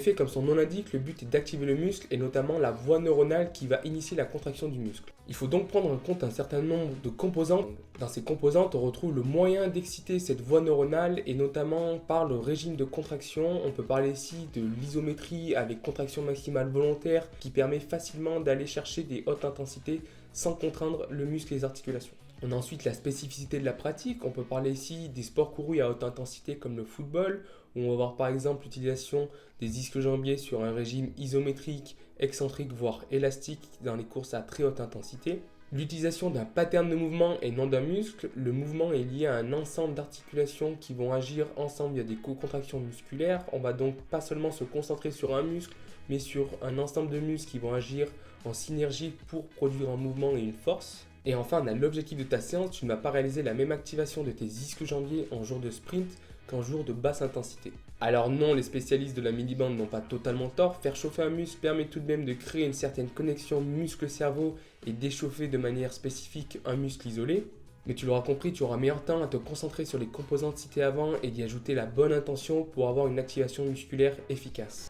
Fait comme son nom l'indique, le but est d'activer le muscle et notamment la voie neuronale qui va initier la contraction du muscle. Il faut donc prendre en compte un certain nombre de composantes. Dans ces composantes, on retrouve le moyen d'exciter cette voie neuronale et notamment par le régime de contraction. On peut parler ici de l'isométrie avec contraction maximale volontaire qui permet facilement d'aller chercher des hautes intensités sans contraindre le muscle et les articulations. On a ensuite la spécificité de la pratique. On peut parler ici des sports courus à haute intensité comme le football, où on va voir par exemple l'utilisation des ischio-jambiers sur un régime isométrique, excentrique, voire élastique dans les courses à très haute intensité. L'utilisation d'un pattern de mouvement et non d'un muscle. Le mouvement est lié à un ensemble d'articulations qui vont agir ensemble via des co-contractions musculaires. On va donc pas seulement se concentrer sur un muscle, mais sur un ensemble de muscles qui vont agir en synergie pour produire un mouvement et une force. Et enfin, on a l'objectif de ta séance, tu ne vas pas réaliser la même activation de tes ischio-jambiers en jour de sprint qu'en jour de basse intensité. Alors non, les spécialistes de la mini-bande n'ont pas totalement tort, faire chauffer un muscle permet tout de même de créer une certaine connexion muscle-cerveau et d'échauffer de manière spécifique un muscle isolé. Mais tu l'auras compris, tu auras meilleur temps à te concentrer sur les composantes citées avant et d'y ajouter la bonne intention pour avoir une activation musculaire efficace.